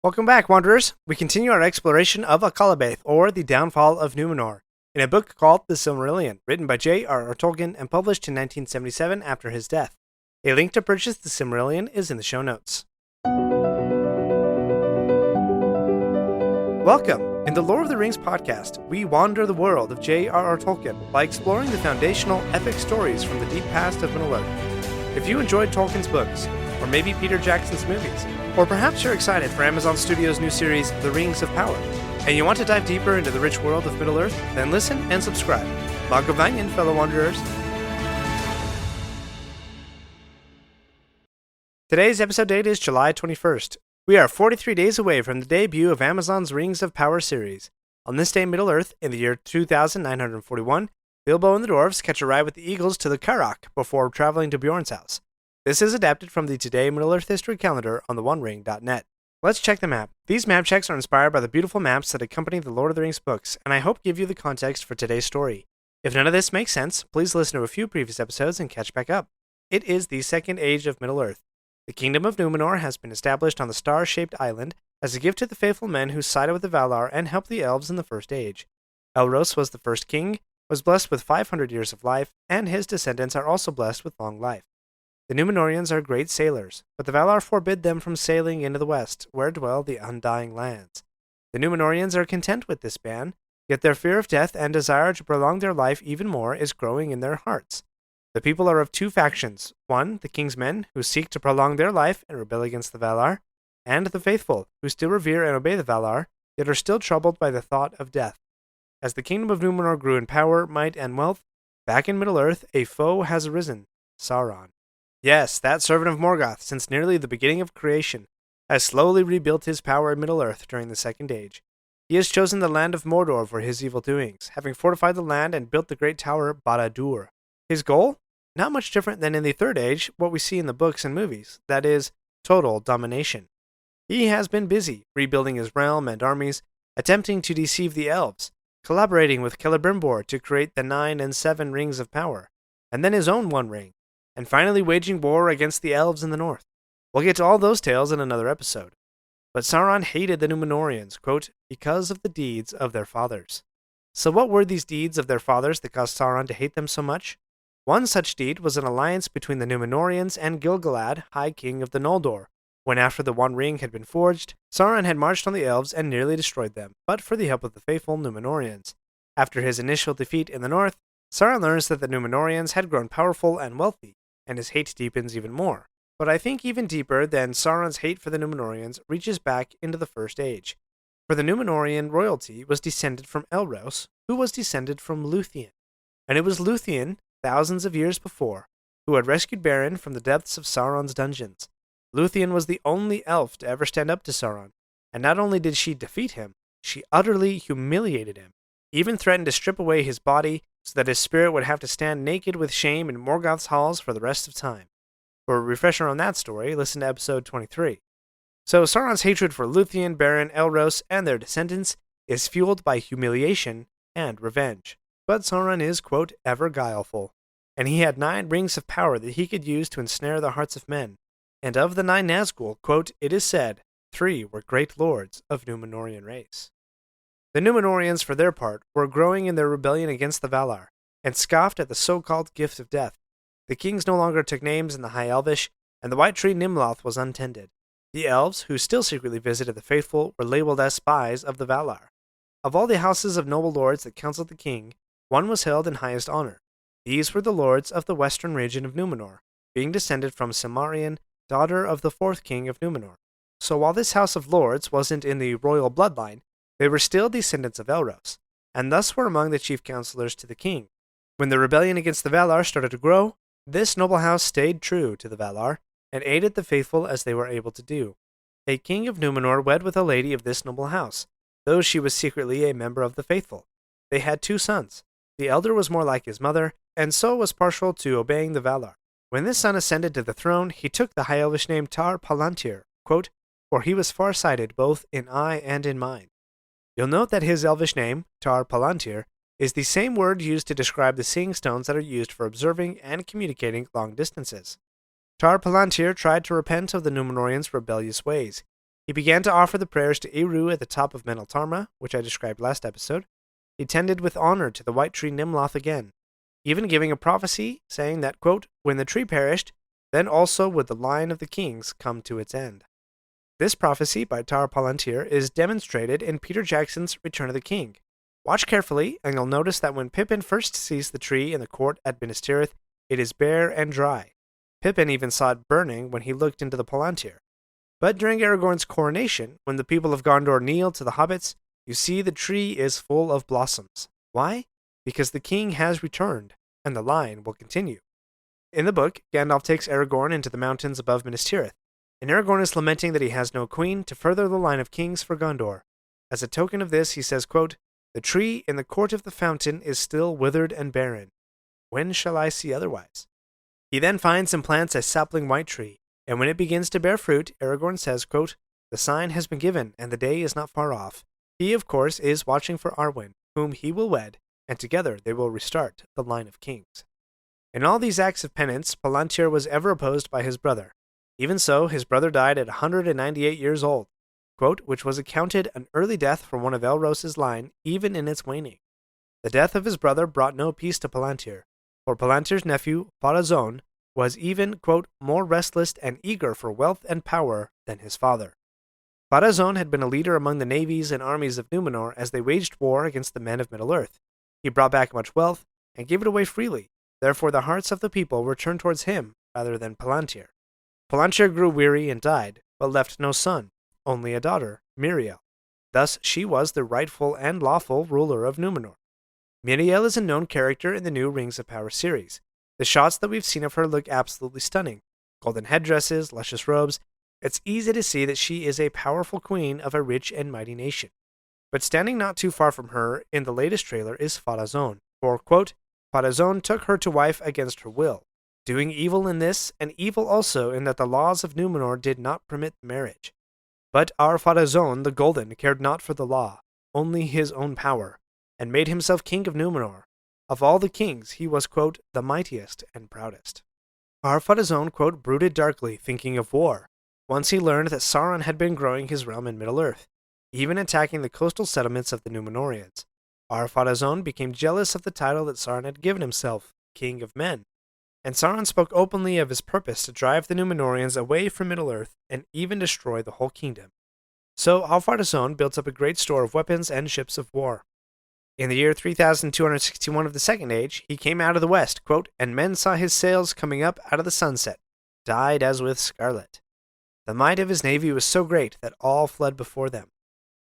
Welcome back, Wanderers. We continue our exploration of Akalabaith, or The Downfall of Númenor, in a book called The Silmarillion, written by J.R.R. Tolkien and published in 1977 after his death. A link to purchase The Silmarillion is in the show notes. Welcome! In the Lord of the Rings podcast, we wander the world of J.R.R. Tolkien by exploring the foundational epic stories from the deep past of Middle-earth. If you enjoyed Tolkien's books, or maybe Peter Jackson's movies, or perhaps you're excited for Amazon Studios' new series, The Rings of Power, and you want to dive deeper into the rich world of Middle-earth, then listen and subscribe. Magovanyan, fellow wanderers. Today's episode date is July 21st. We are 43 days away from the debut of Amazon's Rings of Power series. On this day in Middle-earth, in the year 2941, Bilbo and the dwarves catch a ride with the eagles to the Carrock before traveling to Bjorn's house. This is adapted from the Today Middle-earth History Calendar on theonering.net. Let's check the map. These map checks are inspired by the beautiful maps that accompany the Lord of the Rings books, and I hope give you the context for today's story. If none of this makes sense, please listen to a few previous episodes and catch back up. It is the Second Age of Middle-earth. The Kingdom of Númenor has been established on the star-shaped island as a gift to the faithful men who sided with the Valar and helped the elves in the First Age. Elros was the first king, was blessed with 500 years of life, and his descendants are also blessed with long life. The Númenóreans are great sailors, but the Valar forbid them from sailing into the west, where dwell the Undying Lands. The Númenóreans are content with this ban, yet their fear of death and desire to prolong their life even more is growing in their hearts. The people are of two factions: one, the king's men, who seek to prolong their life and rebel against the Valar, and the faithful, who still revere and obey the Valar, yet are still troubled by the thought of death. As the Kingdom of Númenor grew in power, might, and wealth, back in Middle-earth a foe has arisen, Sauron. Yes, that servant of Morgoth, since nearly the beginning of creation, has slowly rebuilt his power in Middle-earth during the Second Age. He has chosen the land of Mordor for his evil doings, having fortified the land and built the great tower Barad-dûr. His goal? Not much different than in the Third Age, what we see in the books and movies, that is, total domination. He has been busy, rebuilding his realm and armies, attempting to deceive the elves, collaborating with Celebrimbor to create the 9 and 7 rings of power, and then his own one ring, and finally waging war against the elves in the north. We'll get to all those tales in another episode. But Sauron hated the Númenóreans, quote, because of the deeds of their fathers. So what were these deeds of their fathers that caused Sauron to hate them so much? One such deed was an alliance between the Númenóreans and Gil-galad, High King of the Noldor, when after the One Ring had been forged, Sauron had marched on the elves and nearly destroyed them, but for the help of the faithful Númenóreans. After his initial defeat in the north, Sauron learns that the Númenóreans had grown powerful and wealthy, and his hate deepens even more. But I think even deeper than Sauron's hate for the Númenóreans reaches back into the First Age. For the Númenórean royalty was descended from Elros, who was descended from Lúthien. And it was Lúthien, thousands of years before, who had rescued Beren from the depths of Sauron's dungeons. Lúthien was the only elf to ever stand up to Sauron, and not only did she defeat him, she utterly humiliated him, even threatened to strip away his body so that his spirit would have to stand naked with shame in Morgoth's halls for the rest of time. For a refresher on that story, listen to episode 23. So Sauron's hatred for Lúthien, Beren, Elros, and their descendants is fueled by humiliation and revenge. But Sauron is, quote, ever guileful, and he had 9 rings of power that he could use to ensnare the hearts of men. And of the 9 Nazgûl, quote, it is said, 3 were great lords of Númenórean race. The Númenóreans, for their part, were growing in their rebellion against the Valar, and scoffed at the so-called gift of death. The kings no longer took names in the High Elvish, and the white tree Nimloth was untended. The elves, who still secretly visited the faithful, were labeled as spies of the Valar. Of all the houses of noble lords that counseled the king, one was held in highest honor. These were the lords of the western region of Númenor, being descended from Silmarien, daughter of the 4th king of Númenor. So while this house of lords wasn't in the royal bloodline, they were still descendants of Elros, and thus were among the chief counselors to the king. When the rebellion against the Valar started to grow, this noble house stayed true to the Valar, and aided the faithful as they were able to do. A king of Númenor wed with a lady of this noble house, though she was secretly a member of the faithful. They had 2 sons. The elder was more like his mother, and so was partial to obeying the Valar. When this son ascended to the throne, he took the High Elvish name Tar Palantir, quote, for he was far-sighted both in eye and in mind. You'll note that his Elvish name, Tar Palantir, is the same word used to describe the seeing stones that are used for observing and communicating long distances. Tar Palantir tried to repent of the Númenóreans' rebellious ways. He began to offer the prayers to Eru at the top of Meneltarma, which I described last episode. He tended with honor to the white tree Nimloth again, even giving a prophecy saying that, quote, when the tree perished, then also would the line of the kings come to its end. This prophecy by Tar Palantir is demonstrated in Peter Jackson's Return of the King. Watch carefully, and you'll notice that when Pippin first sees the tree in the court at Minas Tirith, it is bare and dry. Pippin even saw it burning when he looked into the Palantir. But during Aragorn's coronation, when the people of Gondor kneel to the hobbits, you see the tree is full of blossoms. Why? Because the king has returned, and the line will continue. In the book, Gandalf takes Aragorn into the mountains above Minas Tirith, and Aragorn is lamenting that he has no queen to further the line of kings for Gondor. As a token of this, he says, quote, the tree in the court of the fountain is still withered and barren. When shall I see otherwise? He then finds and plants a sapling white tree, and when it begins to bear fruit, Aragorn says, quote, the sign has been given, and the day is not far off. He, of course, is watching for Arwen, whom he will wed, and together they will restart the line of kings. In all these acts of penance, Palantir was ever opposed by his brother. Even so, his brother died at 198 years old, quote, which was accounted an early death for one of Elros's line, even in its waning. The death of his brother brought no peace to Palantir, for Palantir's nephew, Farazôn, was even, quote, more restless and eager for wealth and power than his father. Farazôn had been a leader among the navies and armies of Númenor as they waged war against the men of Middle-earth. He brought back much wealth and gave it away freely. Therefore the hearts of the people were turned towards him rather than Palantir. Palantir grew weary and died, but left no son, only a daughter, Miriel. Thus she was the rightful and lawful ruler of Númenor. Miriel is a known character in the new Rings of Power series. The shots that we've seen of her look absolutely stunning. Golden headdresses, luscious robes. It's easy to see that she is a powerful queen of a rich and mighty nation. But standing not too far from her in the latest trailer is Farazôn, for, quote, Farazôn took her to wife against her will, doing evil in this, and evil also in that the laws of Númenor did not permit the marriage. But our Farazôn the Golden cared not for the law, only his own power, and made himself king of Númenor. Of all the kings, he was, quote, the mightiest and proudest. Our Farazôn, quote, brooded darkly, thinking of war. Once he learned that Sauron had been growing his realm in Middle-earth, even attacking the coastal settlements of the Númenóreans. Our Farazôn became jealous of the title that Sauron had given himself, King of Men. And Sauron spoke openly of his purpose to drive the Númenóreans away from Middle-earth and even destroy the whole kingdom. So Al Farazôn built up a great store of weapons and ships of war. In the year 3261 of the Second Age, he came out of the west, quote, and men saw his sails coming up out of the sunset, dyed as with scarlet. The might of his navy was so great that all fled before them.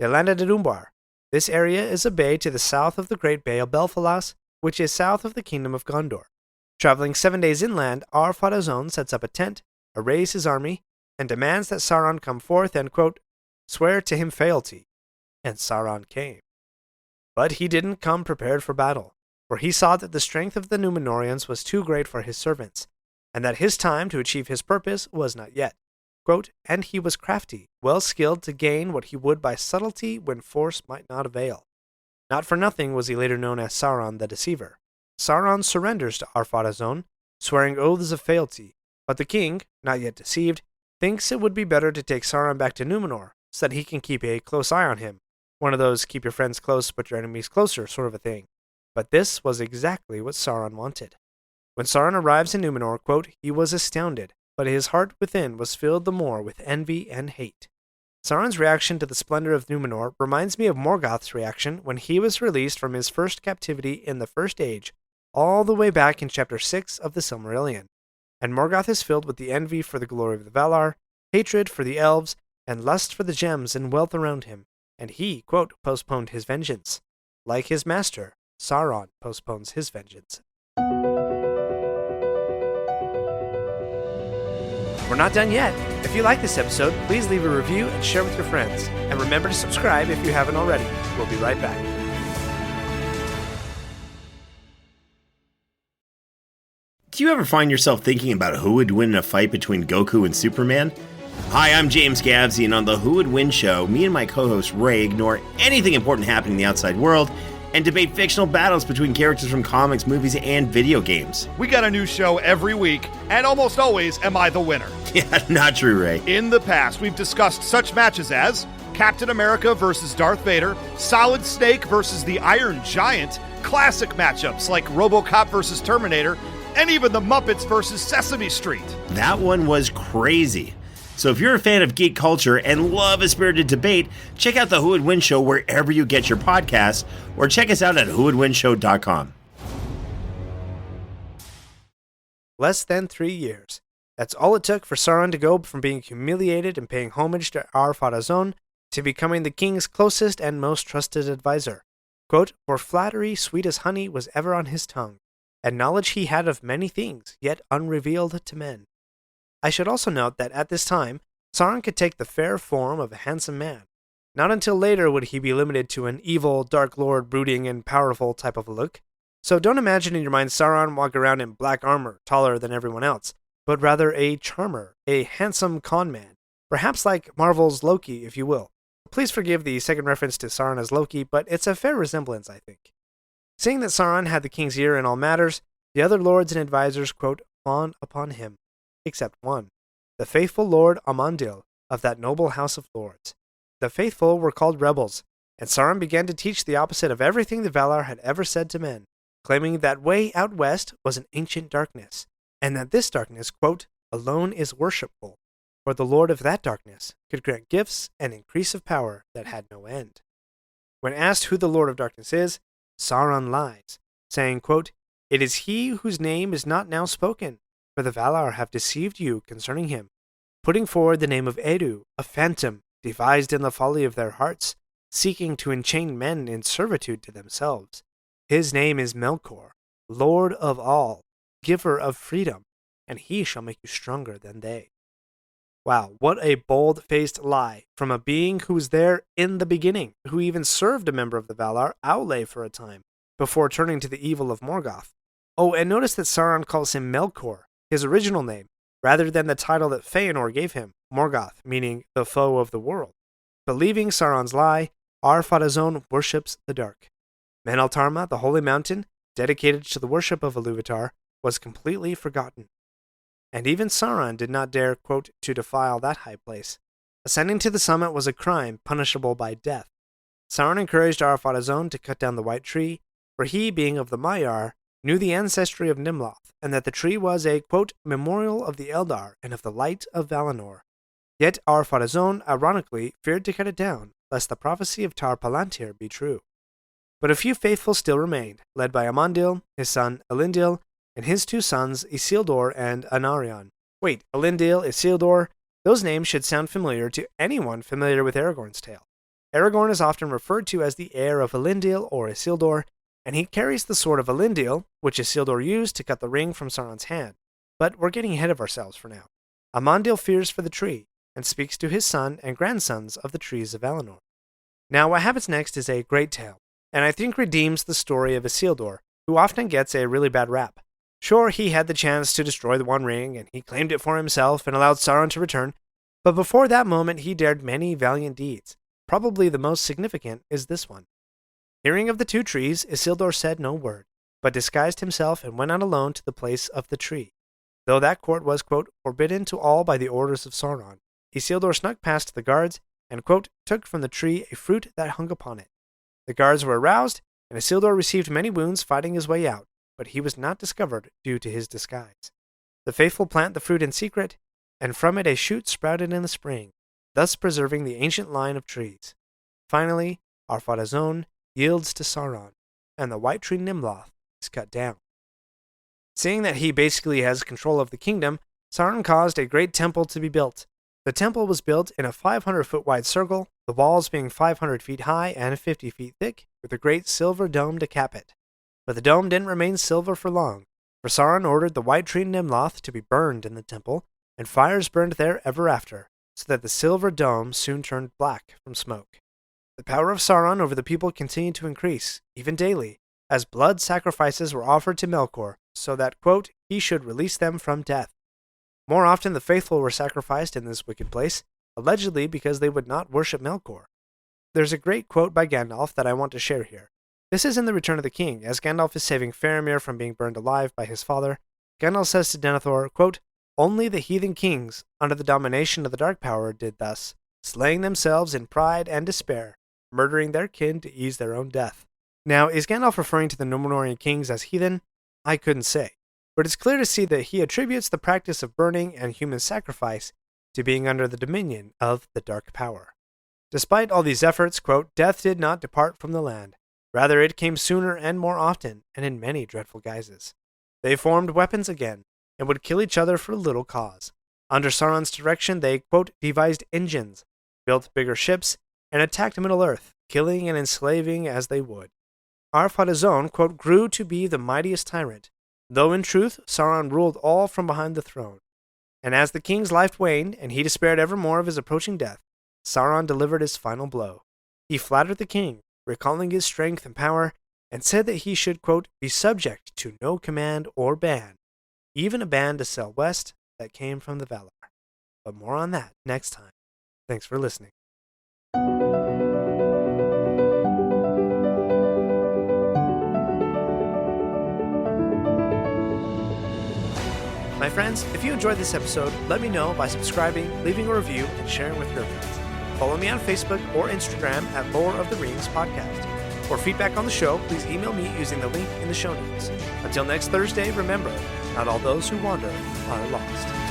They landed at Umbar. This area is a bay to the south of the great Bay of Belfalas, which is south of the kingdom of Gondor. Traveling 7 days inland, our Farazôn sets up a tent, arrays his army, and demands that Sauron come forth and, quote, swear to him fealty. And Sauron came. But he didn't come prepared for battle, for he saw that the strength of the Númenóreans was too great for his servants, and that his time to achieve his purpose was not yet. Quote, and he was crafty, well skilled to gain what he would by subtlety when force might not avail. Not for nothing was he later known as Sauron the Deceiver. Sauron surrenders to Ar-Pharazôn, swearing oaths of fealty, but the king, not yet deceived, thinks it would be better to take Sauron back to Númenor, so that he can keep a close eye on him. One of those keep your friends close but your enemies closer sort of a thing. But this was exactly what Sauron wanted. When Sauron arrives in Númenor, quote, he was astounded, but his heart within was filled the more with envy and hate. Sauron's reaction to the splendor of Númenor reminds me of Morgoth's reaction when he was released from his first captivity in the First Age, all the way back in Chapter 6 of the Silmarillion. And Morgoth is filled with the envy for the glory of the Valar, hatred for the elves, and lust for the gems and wealth around him, and he, quote, postponed his vengeance. Like his master, Sauron postpones his vengeance. We're not done yet. If you like this episode, please leave a review and share with your friends. And remember to subscribe if you haven't already. We'll be right back. Do you ever find yourself thinking about who would win in a fight between Goku and Superman? Hi, I'm James Gavsey, and on the Who Would Win show, me and my co-host Ray ignore anything important happening in the outside world and debate fictional battles between characters from comics, movies, and video games. We got a new show every week, and almost always am I the winner. Yeah, not true, Ray. In the past, we've discussed such matches as Captain America versus Darth Vader, Solid Snake versus the Iron Giant, classic matchups like RoboCop versus Terminator, and even the Muppets versus Sesame Street. That one was crazy. So if you're a fan of geek culture and love a spirited debate, check out the Who Would Win Show wherever you get your podcasts, or check us out at whowouldwinshow.com. Less than 3 years. That's all it took for Sauron to go from being humiliated and paying homage to Ar-Pharazôn to becoming the king's closest and most trusted advisor. Quote, "For flattery sweet as honey was ever on his tongue, and knowledge he had of many things, yet unrevealed to men." I should also note that at this time, Sauron could take the fair form of a handsome man. Not until later would he be limited to an evil, dark lord, brooding and powerful type of a look. So don't imagine in your mind Sauron walk around in black armor, taller than everyone else, but rather a charmer, a handsome con man, perhaps like Marvel's Loki, if you will. Please forgive the second reference to Sauron as Loki, but it's a fair resemblance, I think. Seeing that Sauron had the king's ear in all matters, the other lords and advisors, quote, fawned upon him. Except one, the faithful Lord Amandil of that noble house of lords. The faithful were called rebels, and Sauron began to teach the opposite of everything the Valar had ever said to men, claiming that way out west was an ancient darkness, and that this darkness, quote, alone is worshipful, for the Lord of that darkness could grant gifts and increase of power that had no end. When asked who the Lord of darkness is, Sauron lies, saying, quote, "It is he whose name is not now spoken, for the Valar have deceived you concerning him, putting forward the name of Eru, a phantom, devised in the folly of their hearts, seeking to enchain men in servitude to themselves. His name is Melkor, Lord of all, giver of freedom, and he shall make you stronger than they." Wow, what a bold-faced lie from a being who was there in the beginning, who even served a member of the Valar, Aule, for a time, before turning to the evil of Morgoth. Oh, and notice that Sauron calls him Melkor, his original name, rather than the title that Feanor gave him, Morgoth, meaning the foe of the world. Believing Sauron's lie, Ar-Pharazôn worships the dark. Meneltarma, the holy mountain, dedicated to the worship of Iluvatar, was completely forgotten. And even Sauron did not dare, quote, to defile that high place. Ascending to the summit was a crime punishable by death. Sauron encouraged Ar-Pharazôn to cut down the white tree, for he, being of the Maiar, knew the ancestry of Nimloth, and that the tree was a, quote, memorial of the Eldar and of the light of Valinor. Yet Ar-Pharazôn, ironically, feared to cut it down, lest the prophecy of Tar Palantir be true. But a few faithful still remained, led by Amandil, his son Elendil, and his two sons Isildur and Anarion. Wait, Elendil, Isildur, those names should sound familiar to anyone familiar with Aragorn's tale. Aragorn is often referred to as the heir of Elendil or Isildur, and he carries the sword of Elendil, which Isildur used to cut the ring from Sauron's hand. But we're getting ahead of ourselves for now. Amandil fears for the tree, and speaks to his son and grandsons of the trees of Valinor. Now, what happens next is a great tale, and I think redeems the story of Isildur, who often gets a really bad rap. Sure, he had the chance to destroy the One Ring, and he claimed it for himself and allowed Sauron to return, but before that moment he dared many valiant deeds. Probably the most significant is this one. Hearing of the two trees, Isildur said no word, but disguised himself and went out alone to the place of the tree. Though that court was, quote, forbidden to all by the orders of Sauron, Isildur snuck past the guards and, quote, took from the tree a fruit that hung upon it. The guards were aroused, and Isildur received many wounds fighting his way out, but he was not discovered due to his disguise. The faithful plant the fruit in secret, and from it a shoot sprouted in the spring, thus preserving the ancient line of trees. Finally, Ar-Pharazôn yields to Sauron, and the white tree Nimloth is cut down. Seeing that he basically has control of the kingdom, Sauron caused a great temple to be built. The temple was built in a 500-foot wide circle, the walls being 500 feet high and 50 feet thick, with a great silver dome to cap it. But the dome didn't remain silver for long, for Sauron ordered the white tree Nimloth to be burned in the temple, and fires burned there ever after, so that the silver dome soon turned black from smoke. The power of Sauron over the people continued to increase, even daily, as blood sacrifices were offered to Melkor, so that, quote, he should release them from death. More often the faithful were sacrificed in this wicked place, allegedly because they would not worship Melkor. There's a great quote by Gandalf that I want to share here. This is in The Return of the King, as Gandalf is saving Faramir from being burned alive by his father. Gandalf says to Denethor, quote, "Only the heathen kings, under the domination of the Dark Power, did thus, slaying themselves in pride and despair, murdering their kin to ease their own death." Now, is Gandalf referring to the Númenórean kings as heathen? I couldn't say, but it's clear to see that he attributes the practice of burning and human sacrifice to being under the dominion of the Dark Power. Despite all these efforts, quote, "Death did not depart from the land. Rather, it came sooner and more often, and in many dreadful guises. They formed weapons again, and would kill each other for little cause. Under Sauron's direction, they, quote, devised engines, built bigger ships, and attacked Middle-earth, killing and enslaving as they would. Ar-Pharazôn, quote, grew to be the mightiest tyrant, though in truth Sauron ruled all from behind the throne. And as the king's life waned, and he despaired evermore of his approaching death, Sauron delivered his final blow. He flattered the king, recalling his strength and power, and said that he should, quote, be subject to no command or ban, even a ban to sail west that came from the Valar. But more on that next time. Thanks for listening. My friends, if you enjoyed this episode, let me know by subscribing, leaving a review, and sharing with your friends. Follow me on Facebook or Instagram at Lore of the Rings Podcast. For feedback on the show, please email me using the link in the show notes. Until next Thursday, remember, not all those who wander are lost.